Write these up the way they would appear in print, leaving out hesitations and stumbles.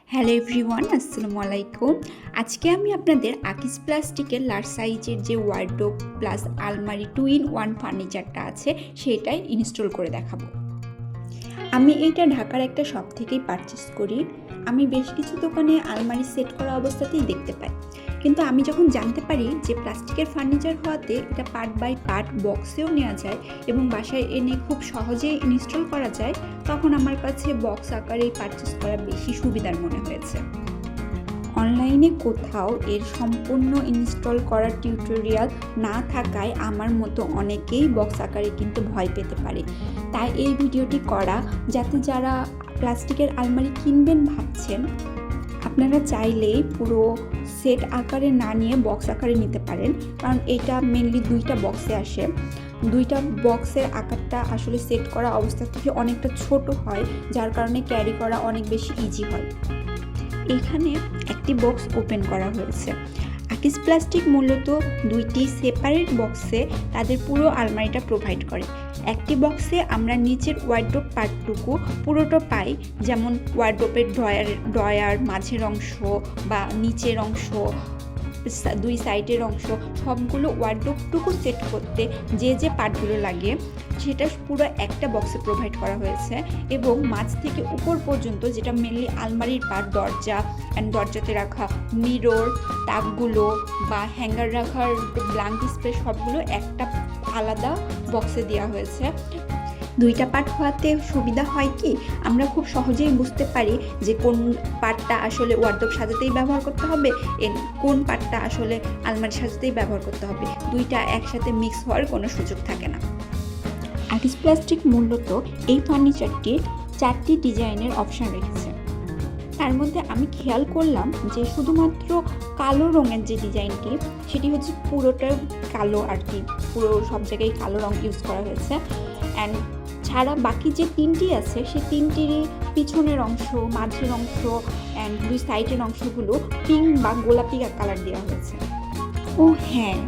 Hello everyone, আসসালামু আলাইকুম। আজকে আমি আপনাদের আকিজ প্লাস্টিকের লার্জ সাইজের যে ওয়ার্ডরোব প্লাস আলমারি 2-in-1 ফার্নিচারটা আছে সেটাই ইনস্টল করে দেখাবো। আমি এইটা ঢাকার একটা শপ থেকেই পারচেস করি। আমি বেশ কিছু দোকানে আলমারি সেট করা অবস্থাতেই দেখতে পাই, কিন্তু আমি যখন জানতে পারি যে প্লাস্টিকের ফার্নিচার হওয়াতে এটা পার্ট বাই পার্ট বক্সেও নেওয়া যায় এবং বাসায় এনে খুব সহজেই ইনস্টল করা যায়, তখন আমার কাছে বক্স আকারেই পারচেস করা বেশি সুবিধার মনে হয়েছে। অনলাইনে কোথাও এর সম্পূর্ণ ইনস্টল করার টিউটোরিয়াল না থাকায় আমার মতো অনেকেই বক্স আকারে কিন্তু ভয় পেতে পারে। তাই এই ভিডিওটি করা, যাতে যারা প্লাস্টিকের আলমারি কিনবেন ভাবছেন, আপনারা চাইলেই পুরো সেট আকারে না নিয়ে বক্স আকারে নিতে পারেন। কারণ এটা মেনলি দুইটা বক্সে আসে। দুইটা বক্সের আকারটা আসলে সেট করা অবস্থা থেকে অনেকটা ছোট হয়, যার কারণে ক্যারি করা অনেক বেশি ইজি হয়। এখানে একটি বক্স ওপেন করা হয়েছে। আকিজ প্লাস্টিক মূলত দুইটি সেপারেট বক্সে তাদের পুরো আলমারিটা প্রোভাইড করে। একটি বক্সে আমরা নিচের ওয়ার্ডরোব পার্টটুকু পুরোটা পাই, যেমন ওয়ার্ডরোবের ড্রয়ার মাঝের অংশ বা নিচের অংশ, দুই সাইডের অংশ, সবগুলো ওয়ার্ডরোবটুকু সেট করতে যে যে পার্টগুলো লাগে সেটা পুরো একটা বক্সে প্রোভাইড করা হয়েছে। এবং মাঝ থেকে উপর পর্যন্ত যেটা মেনলি আলমারির পার্ট, দরজা অ্যান্ড দরজাতে রাখা মিরর, তাকগুলো বা হ্যাঙ্গার রাখার ব্ল্যাঙ্ক স্পেস, সবগুলো একটা আলাদা বক্সে দেওয়া হয়েছে। দুইটা পার্ট হওয়াতে সুবিধা হয় কি, আমরা খুব সহজেই বুঝতে পারি যে কোন পার্টটা আসলে ওয়ার্ডরোব সাজাতেই ব্যবহার করতে হবে, কোন পার্টটা আসলে আলমারি সাজাতেই ব্যবহার করতে হবে। দুইটা একসাথে মিক্স হওয়ার কোনো সুযোগ থাকে না। আকিজ প্লাস্টিক মূলত এই ফার্নিচারটির 4টি ডিজাইনের অপশান রেখেছে। তার মধ্যে আমি খেয়াল করলাম যে শুধুমাত্র কালো রঙের যে ডিজাইনটি, সেটি হচ্ছে পুরোটা কালো আর কি, পুরো সব জায়গায় কালো রঙ ইউজ করা হয়েছে। অ্যান্ড ছাড়া বাকি যে তিনটি আছে সেই তিনটিরই পিছনের অংশ, মাঝের অংশ অ্যান্ড দুই সাইডের অংশগুলো পিঙ্ক বা গোলাপি কালার দেওয়া হয়েছে। ও হ্যাঁ,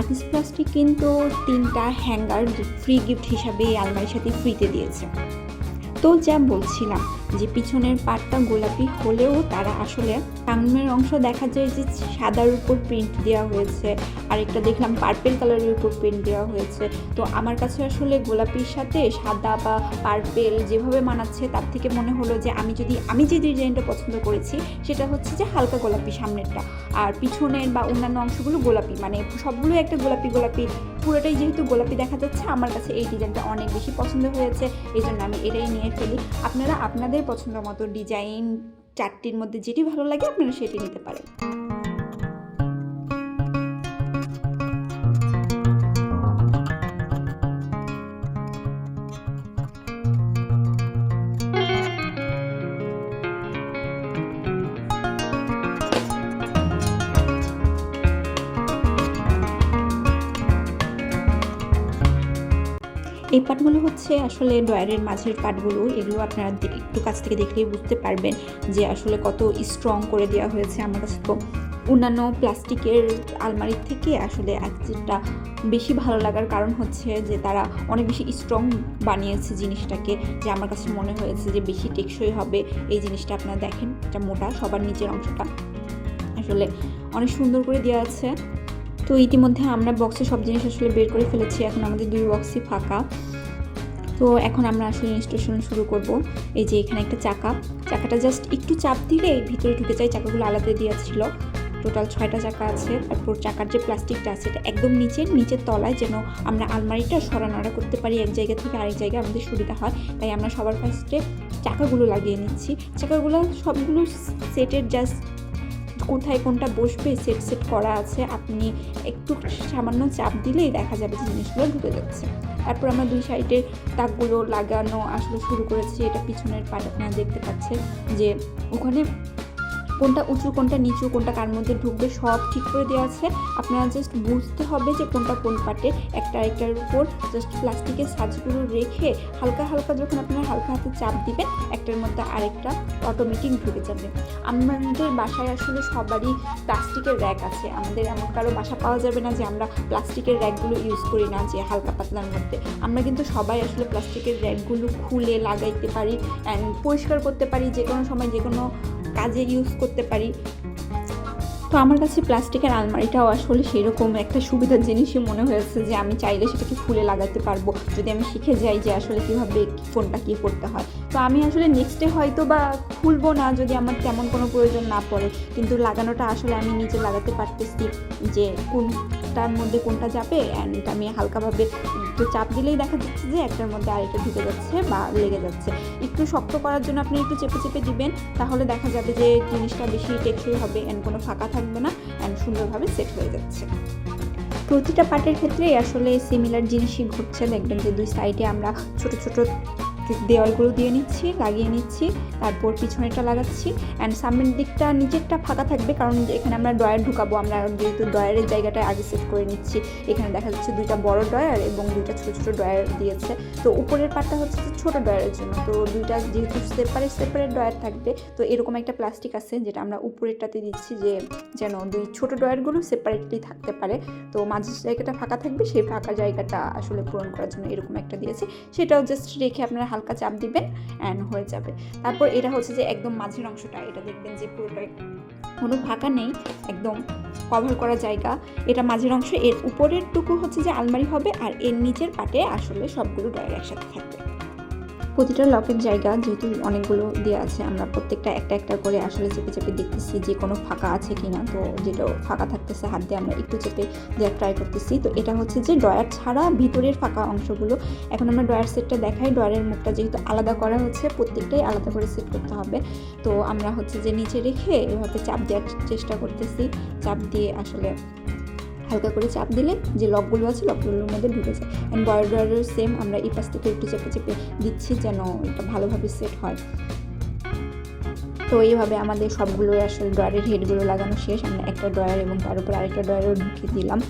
আকিজ প্লাস্টিক কিন্তু 3টা হ্যাঙ্গার ফ্রি গিফট হিসাবে এই আলমারির সাথে ফ্রিতে দিয়েছে। তো যা বলছিলাম যে পিছনের পার্টটা গোলাপি হলেও তারা আসলে সামনের অংশ দেখা যায় যে সাদার উপর প্রিন্ট দেওয়া হয়েছে, আরেকটা দেখলাম পার্পেল কালারের উপর প্রিন্ট দেওয়া হয়েছে। তো আমার কাছে আসলে গোলাপির সাথে সাদা বা পার্পেল যেভাবে মানাচ্ছে, তার থেকে মনে হলো যে আমি যে ডিজাইনটা পছন্দ করেছি সেটা হচ্ছে যে হালকা গোলাপি সামনেরটা, আর পিছনের বা অন্যান্য অংশগুলো গোলাপি, মানে সবগুলো একটা গোলাপি গোলাপি, পুরোটাই যেহেতু গোলাপি দেখা যাচ্ছে, আমার কাছে এই ডিজাইনটা অনেক বেশি পছন্দ হয়েছে, এই জন্য আমি এটাই নিয়ে ফেলি। আপনারা আপনাদের পছন্দ মতো ডিজাইন 4টির মধ্যে যেটি ভালো লাগে আপনারা সেটি নিতে পারেন। এই পার্টগুলো হচ্ছে আসলে ড্রয়ারের মাঝের পার্টগুলো। এগুলো আপনারা একটু কাছ থেকে দেখলেই বুঝতে পারবেন যে আসলে কত স্ট্রং করে দেওয়া হয়েছে। আমার কাছে তো অন্যান্য প্লাস্টিকের আলমারির থেকে আসলে আকিজটা বেশি ভালো লাগার কারণ হচ্ছে যে তারা অনেক বেশি স্ট্রং বানিয়েছে জিনিসটাকে, যে আমার কাছে মনে হয়েছে যে বেশি টেকসই হবে এই জিনিসটা। আপনারা দেখেন, এটা মোটা, সবার নিচের অংশটা আসলে অনেক সুন্দর করে দেওয়া আছে। তো ইতিমধ্যে আমরা বক্সে সব জিনিস আসলে বের করে ফেলেছি, এখন আমাদের 2 বক্সই ফাঁকা। তো এখন আমরা আসলে ইনস্টলেশন শুরু করব। এই যে এখানে একটা চাকাটা জাস্ট একটু চাপ দিলে ভিতরে ঢুকে যায়। চাকাগুলো আলাদা দেওয়া ছিল, টোটাল 6টা চাকা আছে। তারপর চাকার যে প্লাস্টিকটা আছে এটা একদম নিচের তলায়, যেন আমরা আলমারিটা সরানোড়া করতে পারি এক জায়গা থেকে আরেক জায়গায়, আমাদের সুবিধা হয়। তাই আমরা সবার ফার্স্টে চাকাগুলো লাগিয়ে নিচ্ছি। চাকাগুলো সবগুলো সেটের জাস্ট কোথায় কোনটা বসবে সেট করা আছে। আপনি একটু সামান্য চাপ দিলেই দেখা যাবে যে জিনিসগুলো ঢুকে যাচ্ছে। তারপর আমরা দুই সাইডের তাকগুলো লাগানো আসলে শুরু করেছি। এটা পিছনের পার্ট, আপনারা দেখতে পাচ্ছেন যে ওখানে কোনটা উঁচু কোনটা নিচু, কোনটা কার মধ্যে ঢুকবে সব ঠিক করে দেওয়া আছে। আপনারা জাস্ট বুঝতে হবে যে কোনটা কোন পার্টে, একটা আরেকটার উপর জাস্ট প্লাস্টিকের সাজগুলো রেখে হালকা হালকা যখন আপনারা হালকা হাতে চাপ দিবেন, একটার মধ্যে আরেকটা অটোমেটিক ঢুকে যাবে। আমাদের বাসায় আসলে সবারই প্লাস্টিকের র্যাক আছে। আমাদের এমন কারো বাসা পাওয়া যাবে না যে আমরা প্লাস্টিকের র্যাকগুলো ইউজ করি না, যে হালকা পাতলার মধ্যে। আমরা কিন্তু সবাই আসলে প্লাস্টিকের র্যাকগুলো খুলে লাগাইতে পারি অ্যান্ড পরিষ্কার করতে পারি যে কোনো সময়, যে কোনো কাজে ইউজ করতে পারি। তো আমার কাছে প্লাস্টিকের আলমারিটাও আসলে সেরকম একটা সুবিধার জিনিসই মনে হয়েছে যে আমি চাইলে সেটাকে খুলে লাগাতে পারবো যদি আমি শিখে যাই যে আসলে কীভাবে কোনটা কী করতে হয়। তো আমি আসলে নেক্সট ডে হয়তো বা খুলবো না যদি আমার তেমন কোনো প্রয়োজন না পড়ে, কিন্তু লাগানোটা আসলে আমি নিজে লাগাতে পারতেছি যে কোনটার মধ্যে কোনটা যাবে। অ্যান্ড আমি হালকাভাবে একটু চাপ দিলেই দেখা যাচ্ছে যে একটার মধ্যে আরেকটা ঢুকে যাচ্ছে বা লেগে যাচ্ছে। একটু শক্ত করার জন্য আপনি একটু চেপে চেপে দিবেন, তাহলে দেখা যাবে যে জিনিসটা বেশি টেকসই হবে অ্যান্ড কোনো ফাঁকা থাকবে না অ্যান্ড সুন্দরভাবে সেট হয়ে যাচ্ছে। প্রতিটা পার্টের ক্ষেত্রেই আসলে সিমিলার জিনিসই ঘটছে। দেখবেন যে দুই সাইডে আমরা ছোট ছোট দেওয়ালগুলো দিয়ে নিচ্ছি, লাগিয়ে নিচ্ছি, তারপর পিছনেটা লাগাচ্ছি অ্যান্ড সামনের দিকটা নিচেরটা ফাঁকা থাকবে, কারণ এখানে আমরা ড্রয়ার ঢুকাবো। আমরা যেহেতু ড্রয়ারের জায়গাটা আগে সেট করে নিচ্ছি, এখানে দেখা যাচ্ছে দুইটা বড় ড্রয়ার এবং দুইটা ছোটো ছোটো ড্রয়ার দিয়েছে। তো উপরের পার্টটা হচ্ছে যে ছোটো ড্রয়ারের জন্য, তো দুইটা যেহেতু সেপারেট ড্রয়ার থাকবে, তো এরকম একটা প্লাস্টিক আছে যেটা আমরা উপরেরটাতে দিচ্ছি যে যেন দুই ছোটো ড্রয়ারগুলো সেপারেটলি থাকতে পারে। তো মাঝের জায়গাটা ফাঁকা থাকবে, সেই ফাঁকা জায়গাটা আসলে পূরণ করার জন্য এরকম একটা দিয়েছি। সেটাও জাস্ট রেখে আপনারা হালকা চাপ দিবেন অ্যান্ড হয়ে যাবে। তারপর এটা হচ্ছে যে একদম মাঝের অংশটা, এটা দেখবেন যে পুরোটাই কোনো ফাঁকা নেই, একদম কভার করা জায়গা। এটা মাঝের অংশ, এর উপরের টুকু হচ্ছে যে আলমারি হবে আর এর নিচের পাটে আসলে সবগুলো ড্রয়ার একসাথে থাকবে। প্রতিটা লকের জায়গা যেহেতু অনেকগুলো দেওয়া আছে, আমরা প্রত্যেকটা একটা একটা করে আসলে চেপে চেপে দেখতেছি যে কোনো ফাঁকা আছে কিনা। তো যেটা ফাঁকা থাকতেছে হাত দিয়ে আমরা একটু চেপে দেওয়ার ট্রাই করতেছি। তো এটা হচ্ছে যে ড্রয়ার ছাড়া ভিতরের ফাঁকা অংশগুলো। এখন আমরা ড্রয়ার সেটটা দেখাই। ড্রয়ারের মুখটা যেহেতু আলাদা করা হচ্ছে, প্রত্যেকটাই আলাদা করে সেট করতে হবে। তো আমরা হচ্ছে যে নিচে রেখে এভাবে চাপ দেওয়ার চেষ্টা করতেছি। চাপ দিয়ে আসলে হালকা করে চাপ দিলে যে লকগুলো আছে লকগুলোর মধ্যে ঢুকে যায়। অ্যান্ড বড় ড্রয়ারের সেম আমরা এই পাশ থেকে একটু চেপে চেপে দিচ্ছি যেন এটা ভালোভাবে সেট হয়। তো এইভাবে আমাদের সবগুলো আসলে ড্রয়ারের হেডগুলো লাগানো শেষ। আমরা একটা ড্রয়ার এবং তার উপর আরেকটা ড্রয়ারও ঢুকিয়ে দিলাম।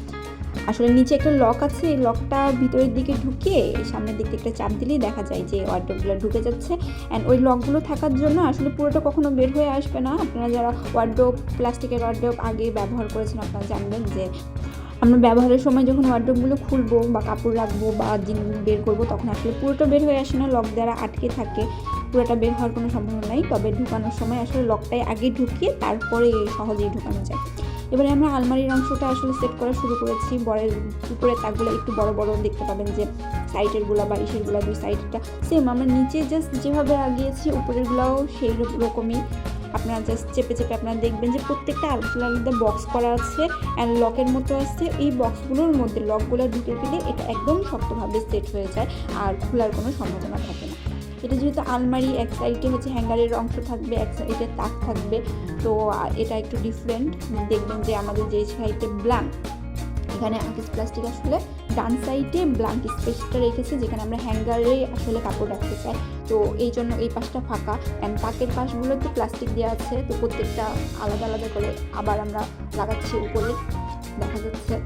আসলে নিচে একটা লক আছে, এই লকটা ভিতরের দিকে ঢুকিয়ে সামনের দিকে একটা চাপ দিলেই দেখা যায় যে ওয়ার্ডরোবগুলো ঢুকে যাচ্ছে। অ্যান্ড ওই লকগুলো থাকার জন্য আসলে পুরোটা কখনো বের হয়ে আসবে না। আপনারা যারা ওয়ার্ডরোব, প্লাস্টিকের ওয়ার্ডরোব আগে ব্যবহার করেছেন আপনারা জানবেন যে আমরা ব্যবহারের সময় যখন ওয়ার্ডরোবগুলো খুলবো বা কাপড় রাখবো বা জিনিস বের করবো, তখন আসলে পুরোটা বের হয়ে আসে না, লক দ্বারা আটকে থাকে, পুরোটা বের হওয়ার কোনো সম্ভাবনা নাই। তবে ঢুকানোর সময় আসলে লকটাই আগে ঢুকিয়ে তারপরে সহজেই ঢুকানো যায়। এবারে আমরা আলমারির অংশটা আসলে সেট করা শুরু করেছি। উপরের তাকগুলো একটু বড় বড় দেখতে পাবেন যে সাইডেরগুলো বা ইসেরগুলো দুই সাইডটা সেম আমরা নিচে জাস্ট যেভাবে লাগিয়েছি উপরেরগুলোও সেই রকমই। আপনারা জাস্ট চেপে চেপে আপনারা দেখবেন যে প্রত্যেকটা আলাদা আলাদা বক্স করা আছে অ্যান্ড লকের মতো আছে। এই বক্সগুলোর মধ্যে লকগুলো ঢুকে গেলে এটা একদম শক্তভাবে সেট হয়ে যায় আর খোলার কোনো সম্ভাবনা থাকে না। এটা যেহেতু আলমারি, এক সাইডে হচ্ছে হ্যাঙ্গারের অংশ থাকবে, এক সাইডে তাক থাকবে, তো এটা একটু ডিফারেন্ট। দেখবেন যে আমাদের যে সাইডে ব্ল্যাঙ্ক, এখানে আকিস প্লাস্টিক আসলে ডান সাইডে ব্ল্যাঙ্ক স্পেসটা রেখেছে যেখানে আমরা হ্যাঙ্গারে আসলে কাপড় রাখতে চাই। তো এই জন্য এই পাশটা ফাঁকা অ্যান্ড তাকের পাশগুলোতে প্লাস্টিক দেওয়া আছে। তো প্রত্যেকটা আলাদা আলাদা করে আবার আমরা লাগাচ্ছি উপরে, দেখা যাচ্ছে।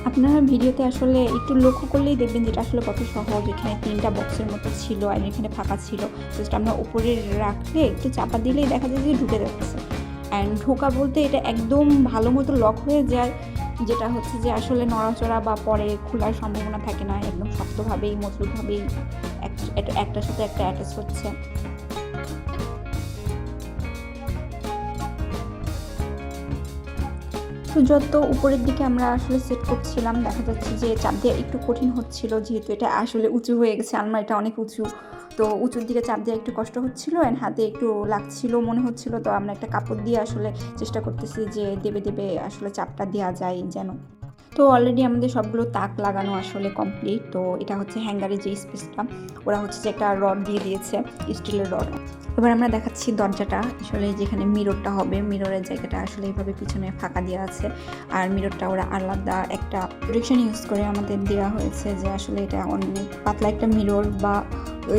আপনারা ভিডিওতে আসলে একটু লক্ষ্য করলেই দেখবেন যেটা আসলে কত সহজ। এখানে 3টা বক্সের মতো ছিল আর এখানে ফাঁকা ছিল, জাস্ট আমরা উপরে রাখলে একটু চাপা দিলেই দেখা যায় যে ঢুকে যাচ্ছে। অ্যান্ড ঢোকা বলতে এটা একদম ভালো মতো লক হয়ে যায়, যেটা হচ্ছে যে আসলে নড়াচড়া বা পরে খোলার সম্ভাবনা থাকে না, একদম শক্তভাবেই মজবুতভাবেই একটার সাথে একটা অ্যাটাচ হচ্ছে। তো যত উপরের দিকে আমরা আসলে সেট করছিলাম দেখা যাচ্ছে যে চাপ দেওয়া একটু কঠিন হচ্ছিল, যেহেতু এটা আসলে উঁচু হয়ে গেছে, আলমারিটা অনেক উঁচু। তো উঁচুর দিকে চাপ দেওয়া একটু কষ্ট হচ্ছিলো অ্যান্ড হাতে একটু লাগছিল মনে হচ্ছিলো। তো আমরা একটা কাপড় দিয়ে আসলে চেষ্টা করতেছি যে দেবে দেবে আসলে চাপটা দেওয়া যায় যেন। তো অলরেডি আমাদের সবগুলো তাক লাগানো আসলে কমপ্লিট। তো এটা হচ্ছে হ্যাঙ্গারের যে স্পেসটা, ওরা হচ্ছে যে একটা রড দিয়ে দিয়েছে, স্টিলের রড। এবার আমরা দেখাচ্ছি দরজাটা, আসলে যেখানে মিররটা হবে, মিররের জায়গাটা আসলে এইভাবে পিছনে ফাঁকা দেওয়া আছে। আর মিররটা ওরা আলাদা একটা প্রোটেকশন ইউজ করে আমাদের দেওয়া হয়েছে, যে আসলে এটা অনেক পাতলা একটা মিরর বা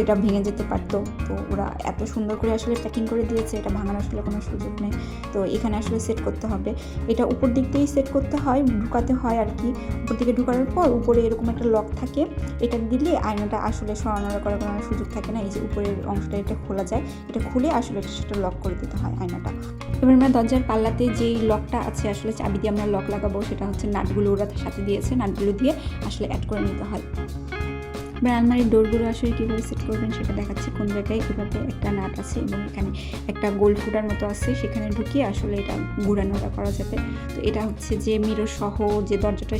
এটা ভেঙে যেতে পারতো। তো ওরা এত সুন্দর করে আসলে প্যাকিং করে দিয়েছে, এটা ভাঙার আসলে কোনো সুযোগ নেই। তো এখানে আসলে সেট করতে হবে, এটা উপর দিক দিয়েই সেট করতে হয়, ঢুকাতে হয় আর কি। উপর দিকে ঢুকানোর পর উপরে এরকম একটা লক থাকে, এটা দিলে আয়নাটা আসলে সরানোর করার কোনো সুযোগ থাকে না। এই যে উপরের অংশটা এটা খোলা যায়, এটা খুলে আসলে সেটা লক করে দিতে হয় আয়নাটা। এবার আমরা দরজার পাল্লাতে যেই লকটা আছে আসলে চাবি দিয়ে আমরা লক লাগাবো, সেটা হচ্ছে নাটগুলো ওরা সাথে দিয়েছে, নাটগুলো দিয়ে আসলে অ্যাড করে নিতে হয়। এবার আলমারির ডোরগুলো আসলে কীভাবে সেট করবেন সেটা দেখাচ্ছি। কোন জায়গায় এভাবে একটা নাট আছে এবং এখানে একটা গোল ফুটার মতো আছে, সেখানে ঢুকিয়ে আসলে এটা ঘুরানোটা করা যাবে। তো এটা হচ্ছে যে মিরর সহ যে দরজাটা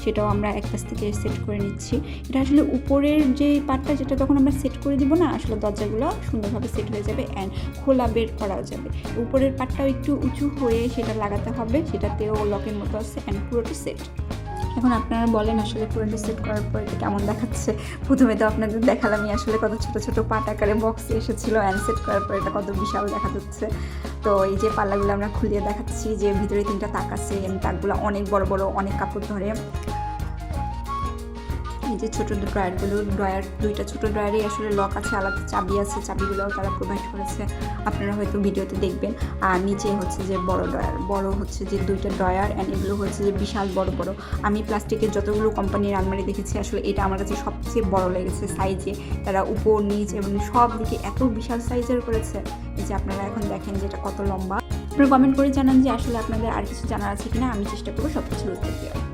সেটাও আমরা এক পাশ থেকে সেট করে নিচ্ছি। এটা আসলে উপরের যে পার্টটা যেটা তখন আমরা সেট করে দিব না, আসলে দরজাগুলো সুন্দরভাবে সেট হয়ে যাবে অ্যান্ড খোলা বের করাও যাবে। উপরের পার্টটাও একটু উঁচু হয়ে সেটা লাগাতে হবে, সেটাতেও লকের মতো আছে অ্যান্ড পুরোটা সেট। এখন আপনারা বলেন আসলে পুরোটা সেট করার পর এটা কেমন দেখাচ্ছে। প্রথমে তো আপনাদের দেখালামই আসলে কত ছোটো ছোটো পাট আকারে বক্সে এসেছিলো, অ্যান্ড সেট করার পর এটা কত বিশাল দেখা যাচ্ছে। তো এই যে পাল্লাগুলো আমরা খুলিয়ে দেখাচ্ছি যে ভিতরে 3টা তাক আছে, তাকগুলো অনেক বড় বড়, অনেক কাপড় ধরে। এই যে ছোটো ড্রয়ার 2টা ছোটো ড্রয়ারই আসলে লক আছে, আলাদা চাবি আছে, চাবিগুলোও তারা প্রোভাইড করেছে, আপনারা হয়তো ভিডিওতে দেখবেন। আর নিচে হচ্ছে যে বড় হচ্ছে যে 2টা ড্রয়ার, অ্যান্ড এগুলো হচ্ছে যে বিশাল বড় বড়। আমি প্লাস্টিকের যতগুলো কোম্পানির আলমারি দেখেছি আসলে এটা আমার কাছে সবচেয়ে বড় লেগেছে সাইজে। তারা উপর নিচ এবং সব দিকে এত বিশাল সাইজের করেছে। এই যে আপনারা এখন দেখেন যে এটা কত লম্বা। আপনারা কমেন্ট করে জানান যে আসলে আপনাদের আর কিছু জানার আছে কিনা, আমি চেষ্টা করবো সব কিছুর উত্তর দেওয়ার।